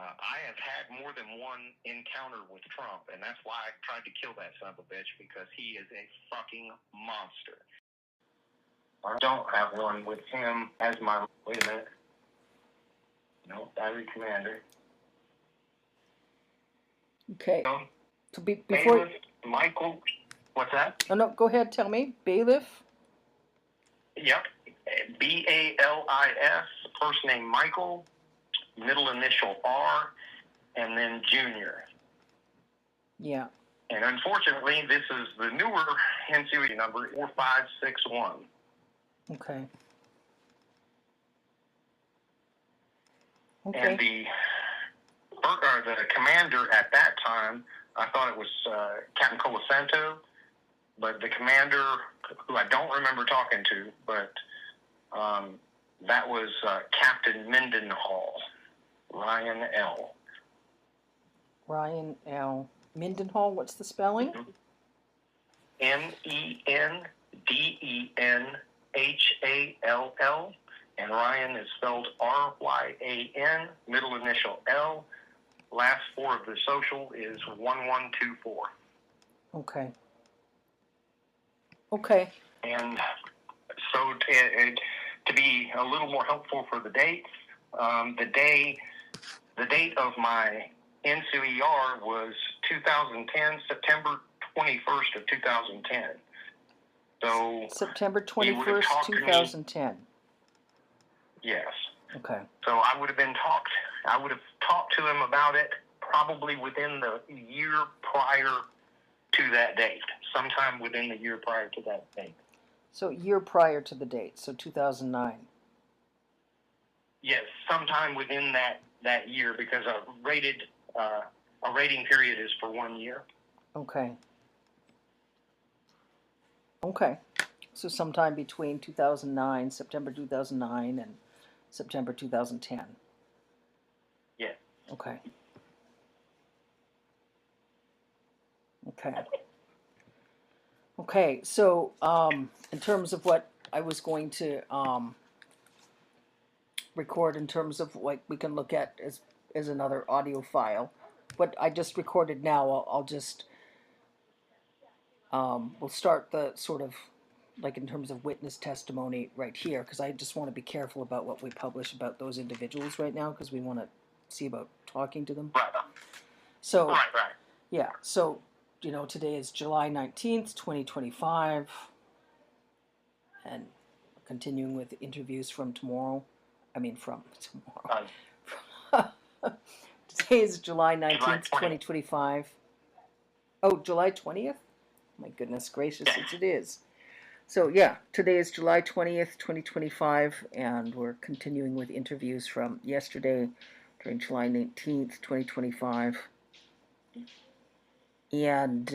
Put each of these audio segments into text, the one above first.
I have had more than one encounter with Trump, and that's why I tried to kill that son of a bitch, because he is a fucking monster. I don't have one with him as my... Wait a minute. No, Diary Commander. Okay. No. So before... Bailiff, Michael... What's that? Oh, no, go ahead, tell me. Bailiff? Yep. B-A-L-I-S, first name Michael, middle initial R, and then Junior. Yeah. And unfortunately, this is the newer NCOE number, 4561. Okay. And the commander at that time, I thought it was Captain Colasanto, but the commander, who I don't remember talking to, but that was Captain Mendenhall, Ryan L. Ryan L. Mendenhall, what's the spelling? Mendenhall, and Ryan is spelled R-Y-A-N, middle initial L, last four of the social is 1124. Okay. Okay. And so to be a little more helpful for the dates, the date of my NCOER was 2010, September 21st of 2010. So September 21st, 2010. Yes. Okay. So I would have talked to him about it probably within the year prior to that date, sometime within the year prior to that date. So year prior to the date, so 2009. Yes, sometime within that year, because a rating period is for 1 year. Okay. Okay. So sometime between 2009, September 2009, and September 2010. Yeah. Okay. Okay. Okay, so in terms of what I was going to record, in terms of what we can look at as another audio file, what I just recorded now, I'll just we'll start the sort of like in terms of witness testimony right here, because I just want to be careful about what we publish about those individuals right now, because we want to see about talking to them. Right. So, right. Yeah, so, today is July 19th, 2025, and continuing with interviews from tomorrow. Today is July 19th, 2025. Oh, July 20th? My goodness gracious, yes it is. So, yeah, today is July 20th, 2025, and we're continuing with interviews from yesterday during July 19th, 2025. And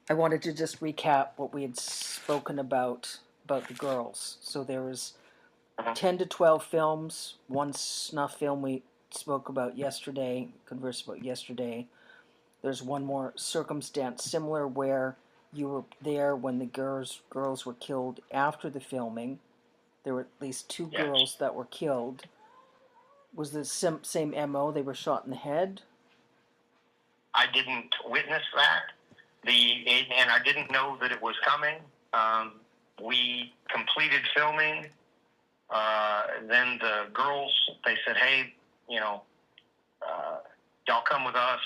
I wanted to just recap what we had spoken about the girls. So there was 10 to 12 films, one snuff film we spoke about yesterday, conversed about yesterday. There's one more circumstance similar where you were there when the girls were killed after the filming. There were at least two girls that were killed. Was the same MO? They were shot in the head? I didn't witness that. And I didn't know that it was coming. We completed filming. Then the girls, they said, hey, y'all come with us.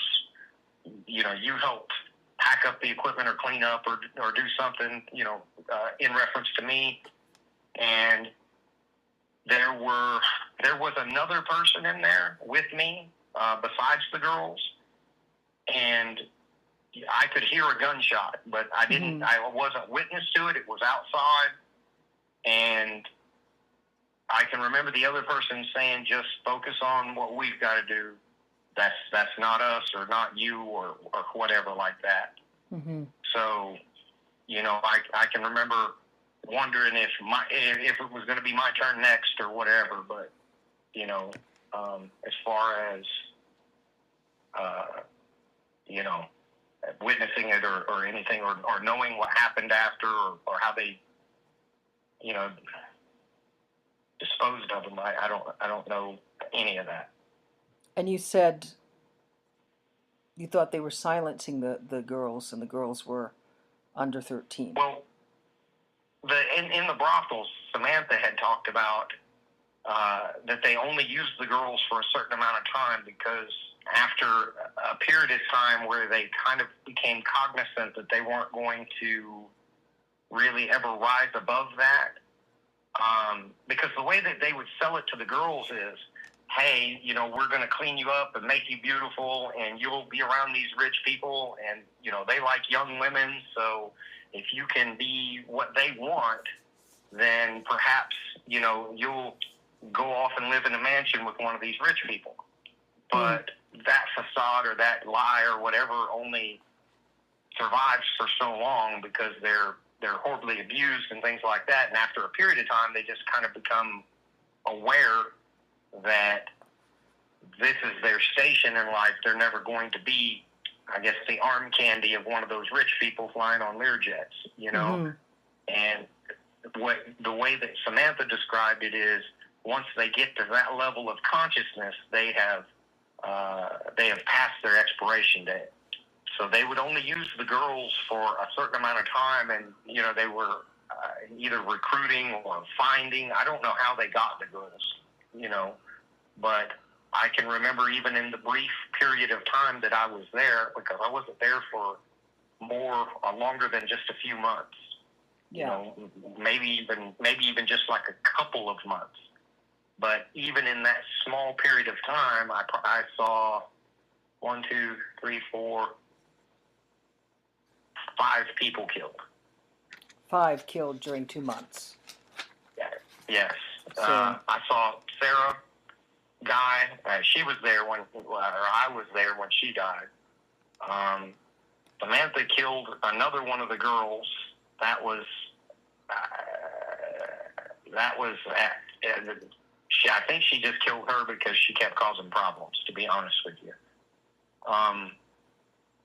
You help pack up the equipment or clean up or do something, in reference to me. And there was another person in there with me, besides the girls. And I could hear a gunshot, but I didn't. I wasn't witness to it. It was outside, and I can remember the other person saying, "Just focus on what we've got to do. That's not us or not you or whatever like that." Mm-hmm. So, I can remember wondering if it was going to be my turn next or whatever. But as far as witnessing it or anything or knowing what happened after or how they disposed of them, I don't know any of that. And you said you thought they were silencing the girls, and the girls were under 13. Well, in the brothels, Samantha had talked about that they only used the girls for a certain amount of time, because after a period of time where they kind of became cognizant that they weren't going to really ever rise above that, because the way that they would sell it to the girls is, hey, you know, we're going to clean you up and make you beautiful, and you'll be around these rich people, and, you know, they like young women, so if you can be what they want, then perhaps, you know, you'll go off and live in a mansion with one of these rich people. But that facade or that lie or whatever only survives for so long, because they're horribly abused and things like that. And after a period of time, they just kind of become aware that this is their station in life. They're never going to be, I guess, the arm candy of one of those rich people flying on Learjets, you know? And the way that Samantha described it is, once they get to that level of consciousness, they have passed their expiration date. So they would only use the girls for a certain amount of time, and, you know, they were either recruiting or finding. I don't know how they got the girls, you know, but I can remember even in the brief period of time that I was there, because I wasn't there for longer than just a few months. You know, maybe even just like a couple of months. But even in that small period of time, I saw 1, 2, 3, 4, 5 people killed. 5 killed during 2 months. Yes. So, I saw Sarah die. She was there or I was there when she died. Samantha killed another one of the girls. That was I think she just killed her because she kept causing problems, to be honest with you.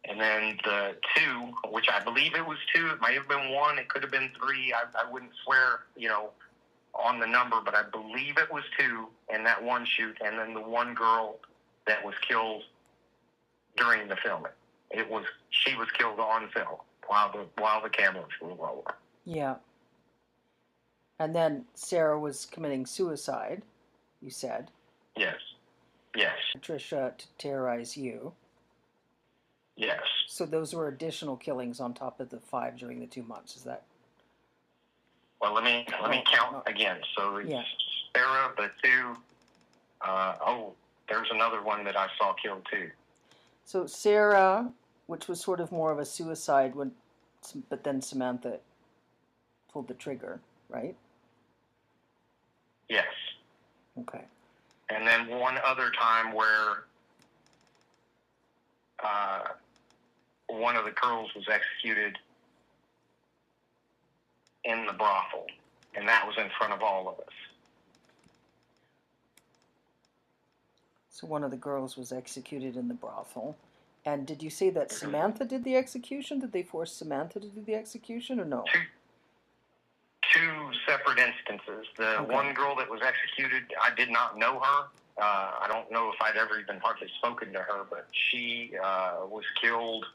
And then the 2, which I believe it was 2, it might have been 1, it could have been 3. I wouldn't swear, you know, on the number, but I believe it was 2 in that one shoot. And then the one girl that was killed during the filming, she was killed on film while the cameras were rolling. Yeah. And then Sarah was committing suicide, you said. Yes. Yes. Patricia to terrorize you. Yes. So those were additional killings on top of the 5 during the 2 months. Is that? Well, let me count again. So Sarah, the 2. There's another one that I saw killed too. So Sarah, which was sort of more of a suicide, but then Samantha pulled the trigger, right? Yes. Okay. And then one other time where one of the girls was executed in the brothel, and that was in front of all of us. So one of the girls was executed in the brothel. And did you say that Samantha did the execution? Did they force Samantha to do the execution, or no? Two separate instances. The one girl that was executed, I did not know her. I don't know if I'd ever even hardly spoken to her, but she was killed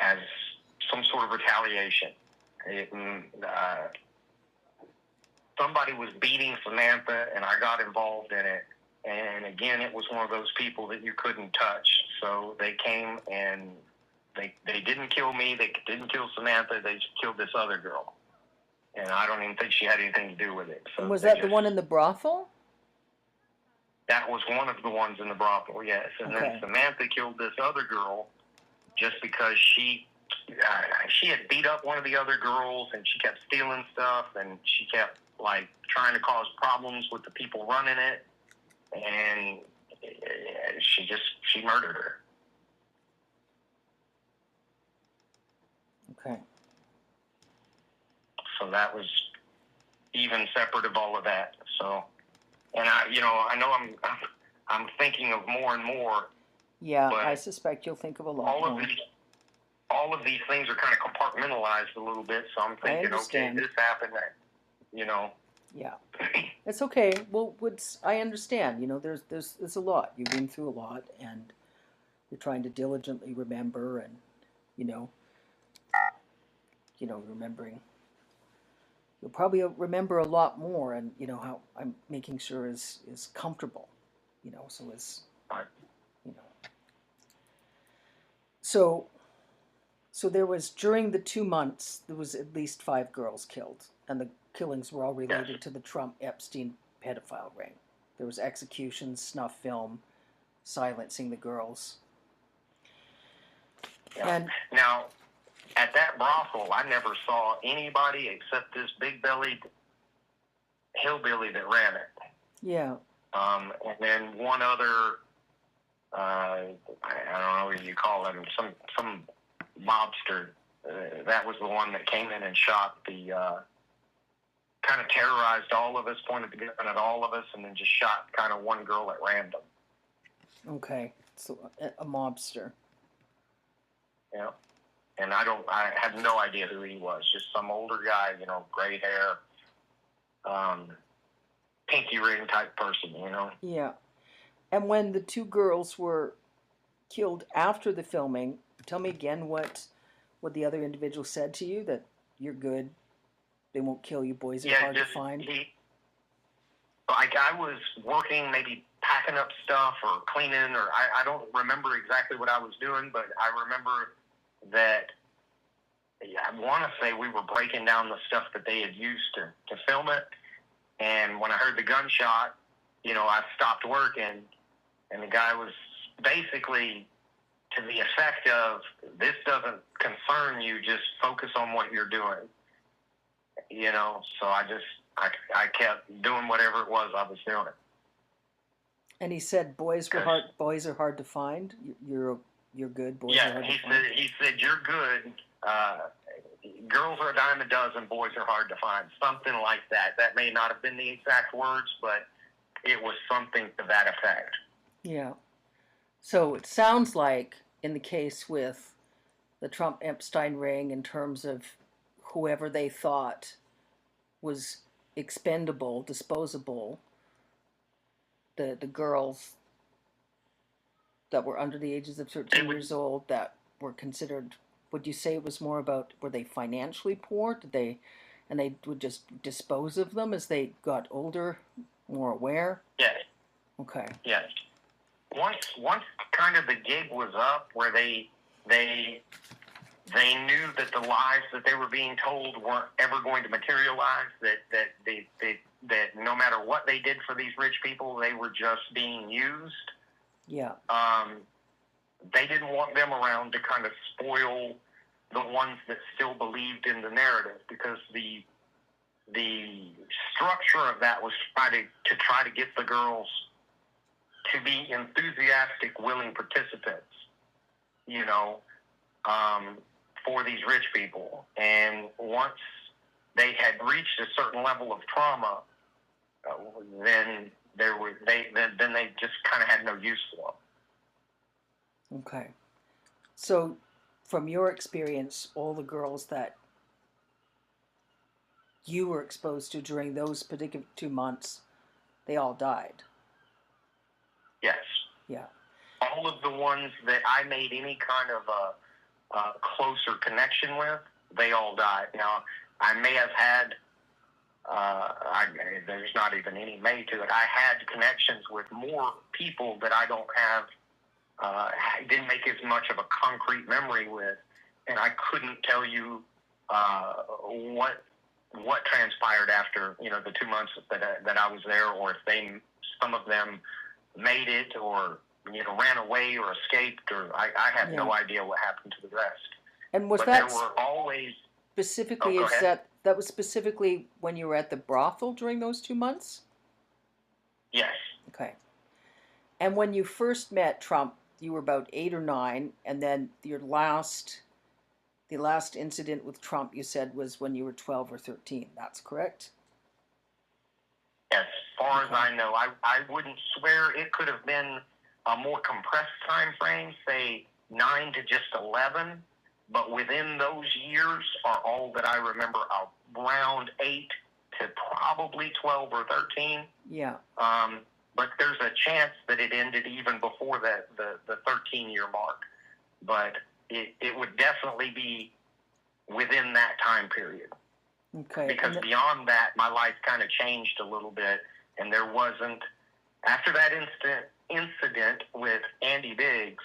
as some sort of retaliation. Somebody was beating Samantha, and I got involved in it. And again, it was one of those people that you couldn't touch. So they came and they didn't kill me. They didn't kill Samantha. They just killed this other girl. And I don't even think she had anything to do with it. So and was that the one in the brothel? That was one of the ones in the brothel, yes. And then Samantha killed this other girl just because she had beat up one of the other girls, and she kept stealing stuff, and she kept like trying to cause problems with the people running it, and she murdered her. Okay. So that was even separate of all of that. So, and I know I'm thinking of more and more. Yeah, I suspect you'll think of a lot more. All of these things are kind of compartmentalized a little bit. So I'm thinking, okay, this happened. Yeah. It's okay. Well, I understand. There's a lot. You've been through a lot, and you're trying to diligently remember, and you know, remembering. You'll probably remember a lot more, and how I'm making sure is comfortable. So is Right. you know. So so there was during the 2 months there was at least 5 girls killed, and the killings were all Yes. related to the Trump Epstein pedophile ring. There was executions, snuff film, silencing the girls. Yeah. And Now, at that brothel, I never saw anybody except this big-bellied hillbilly that ran it. yeah, And then one other, I don't know what you call him, some mobster. That was the one that came in and shot kind of terrorized all of us, pointed the gun at all of us, and then just shot kind of one girl at random. okay, so a mobster. Yeah. And I had no idea who he was. Just some older guy, gray hair, pinky ring type person, Yeah. And when the 2 girls were killed after the filming, tell me again what the other individual said to you, that you're good, they won't kill you, boys are hard to find. Like I was working, maybe packing up stuff or cleaning, or I don't remember exactly what I was doing, but I remember that I want to say we were breaking down the stuff that they had used to film it. And when I heard the gunshot, I stopped working, and the guy was basically to the effect of, this doesn't concern you, just focus on what you're doing. So I kept doing whatever it was I was doing. And he said, boys are hard to find. You're good. Boys are hard to find. He said you're good. Girls are a dime a dozen. Boys are hard to find. Something like that. That may not have been the exact words, but it was something to that effect. Yeah. So it sounds like in the case with the Trump Epstein ring, in terms of whoever they thought was expendable, disposable, the girls that were under the ages of 13 years old that were considered, would you say it was more about, were they financially poor? And they would just dispose of them as they got older, more aware? Yes. Okay. Yes. Once kind of the gig was up, where they knew that the lies that they were being told weren't ever going to materialize, that no matter what they did for these rich people, they were just being used. Yeah. They didn't want them around to kind of spoil the ones that still believed in the narrative, because the structure of that was to try to get the girls to be enthusiastic, willing participants, for these rich people. And once they had reached a certain level of trauma, then they just kind of had no use for them. Okay. So, from your experience, all the girls that you were exposed to during those particular 2 months, they all died. Yes. Yeah. All of the ones that I made any kind of a closer connection with, they all died. Now, I may have had, there's not even any may to it. I had connections with more people that I don't have, didn't make as much of a concrete memory with, and I couldn't tell you what transpired after the 2 months that I was there, or if some of them made it, or ran away or escaped, or I have no idea what happened to the rest. And was but that there were always specifically that was specifically when you were at the brothel during those 2 months? Yes. Okay. And when you first met Trump, you were about 8 or 9, and then the last incident with Trump, you said, was when you were 12 or 13. That's correct? Yes. As far as I know, I wouldn't swear it could have been a more compressed time frame, say 9 to just 11, but within those years are all that I remember, around 8 to probably 12 or 13. Yeah. But there's a chance that it ended even before the 13-year mark. But it would definitely be within that time period. Okay. Because beyond that, my life kind of changed a little bit, and there wasn't, after that incident with Andy Biggs,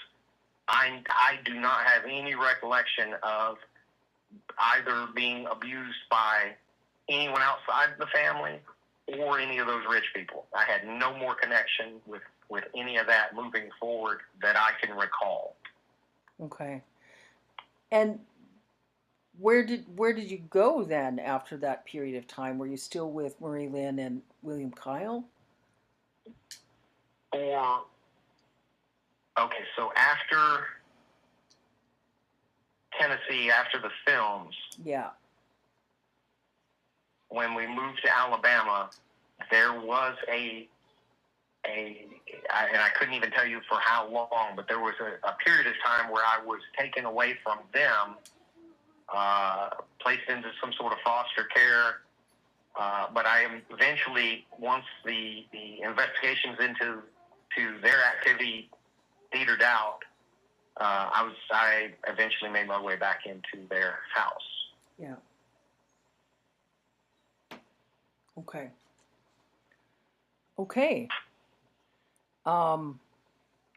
I do not have any recollection of either being abused by anyone outside the family or any of those rich people. I had no more connection with any of that moving forward that I can recall. Okay. And where did you go then after that period of time? Were you still with Marie Lynn and William Kyle? Okay, so after Tennessee, after the films, yeah, when we moved to Alabama, there was and I couldn't even tell you for how long, but there was a period of time where I was taken away from them, placed into some sort of foster care. But I eventually, once the investigations into their activity petered out, I eventually made my way back into their house. Yeah. Okay. Okay.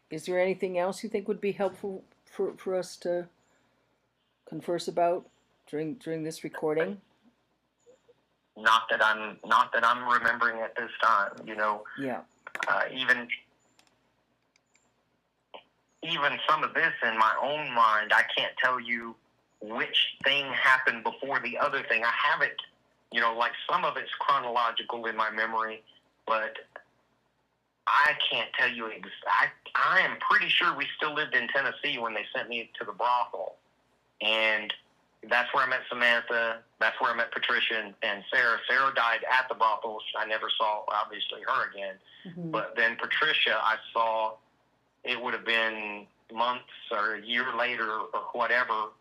Is there anything else you think would be helpful for us to converse about during this recording? Not that I'm remembering at this time. Yeah. Even some of this in my own mind, I can't tell you which thing happened before the other thing. I have it, like some of it's chronological in my memory, but I can't tell you I am pretty sure we still lived in Tennessee when they sent me to the brothel. And that's where I met Samantha. That's where I met Patricia and Sarah. Sarah died at the brothel. I never saw, obviously, her again. Mm-hmm. But then Patricia, I saw, it would have been months or a year later or whatever,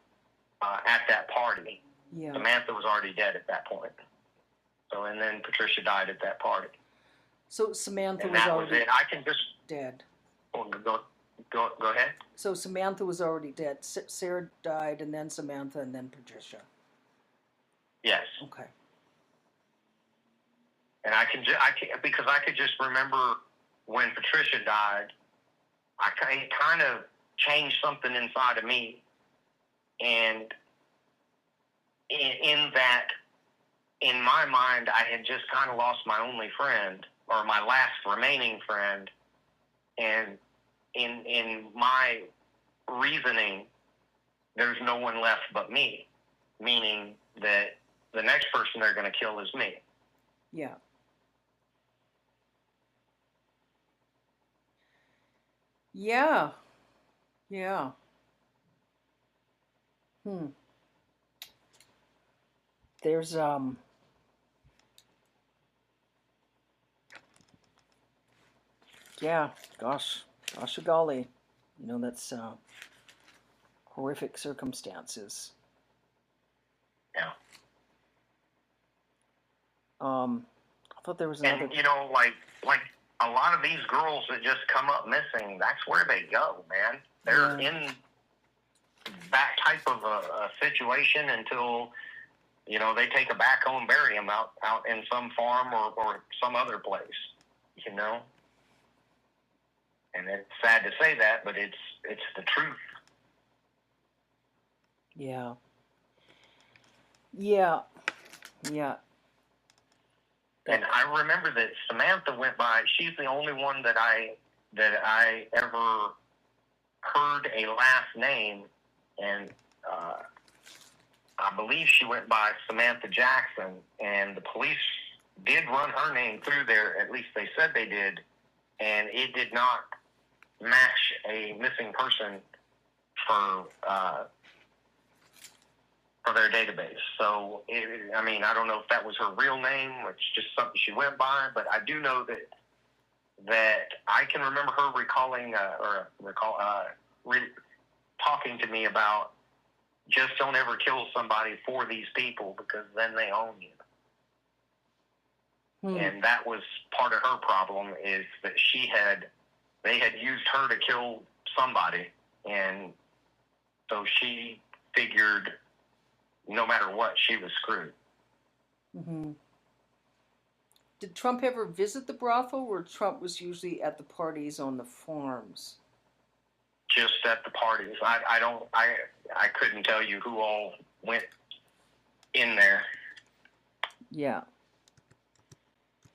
at that party. Yeah. Samantha was already dead at that point. So, and then Patricia died at that party. So Samantha was already it. I can just dead. Go ahead. So Samantha was already dead. Sarah died, and then Samantha, and then Patricia. Yes. Okay. And because I could just remember when Patricia died, it kind of changed something inside of me, and in that, in my mind, I had just kind of lost my only friend, or my last remaining friend, and in my reasoning, there's no one left but me, meaning that the next person they're going to kill is me. Yeah. Yeah. Yeah. There's yeah, gosh golly, that's horrific circumstances. Yeah. I thought there was another. And like a lot of these girls that just come up missing, that's where they go, man. They're in that type of a situation until they take a backhoe and bury them out in some farm or some other place, And it's sad to say that, but it's the truth. Yeah. Yeah. Yeah. And I remember that Samantha went by. She's the only one that I ever heard a last name, and I believe she went by Samantha Jackson. And the police did run her name through there. At least they said they did, and it did not match a missing person for their database. So, I don't know if that was her real name, or it's just something she went by, but I do know that I can remember her talking to me about, just don't ever kill somebody for these people, because then they own you. And that was part of her problem, is that they had used her to kill somebody, and so she figured no matter what, she was screwed. Mm-hmm. Did Trump ever visit the brothel, or Trump was usually at the parties on the farms? Just at the parties. I couldn't tell you who all went in there. Yeah.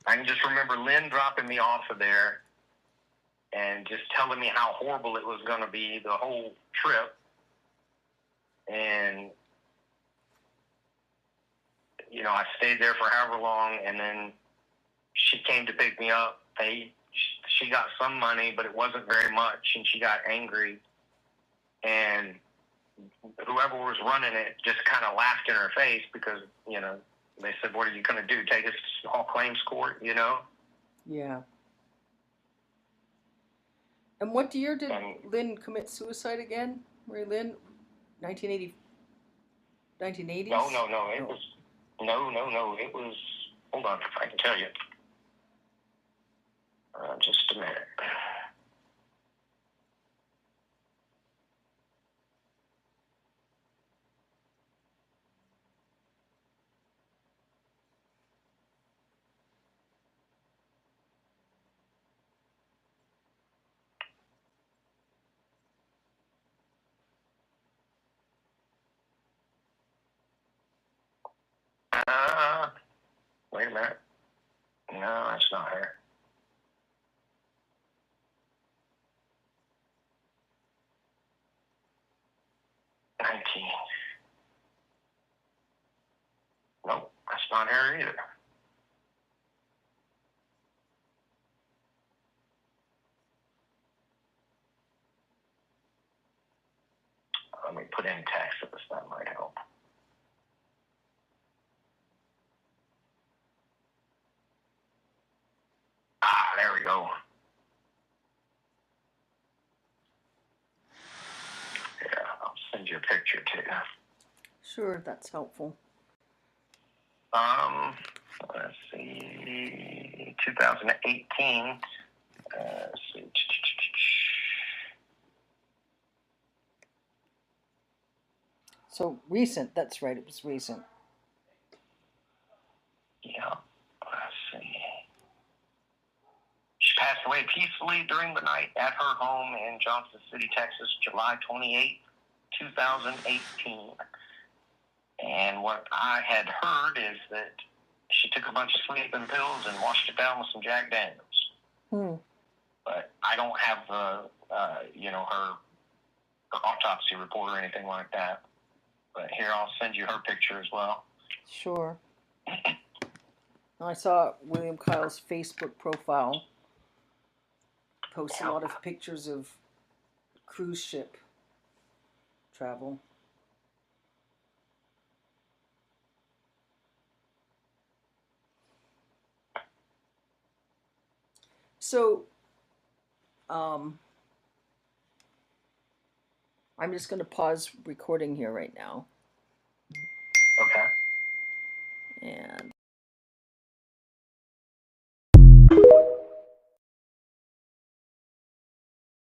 I can just remember Lynn dropping me off of there and just telling me how horrible it was going to be the whole trip. And, you know, I stayed there for however long, and then she came to pick me up. She got some money, but it wasn't very much, and she got angry. And whoever was running it just kind of laughed in her face because, you know, they said, "What are you going to do? Take us to small claims court?" You know? Yeah. And what year did Lynn commit suicide again? Mary Lynn? 1980? 1980s? No. It was... No. It was... Hold on, I can tell you. Just a minute. Wait a minute. No, that's not her. Nope, that's not her either. Let me put in Tacitus, that might help. There we go. Yeah, I'll send you a picture too. Sure, that's helpful. Let's see, 2018. Let's see. So recent, that's right, it was recent. Yeah, let's see. She passed away peacefully during the night at her home in Johnson City, Texas, July 28, 2018. And what I had heard is that she took a bunch of sleeping pills and washed it down with some Jack Daniels. But I don't have the, her autopsy report or anything like that. But here, I'll send you her picture as well. Sure. I saw William Kyle's Facebook profile post a lot of pictures of cruise ship travel. So, I'm just going to pause recording here right now. Okay. And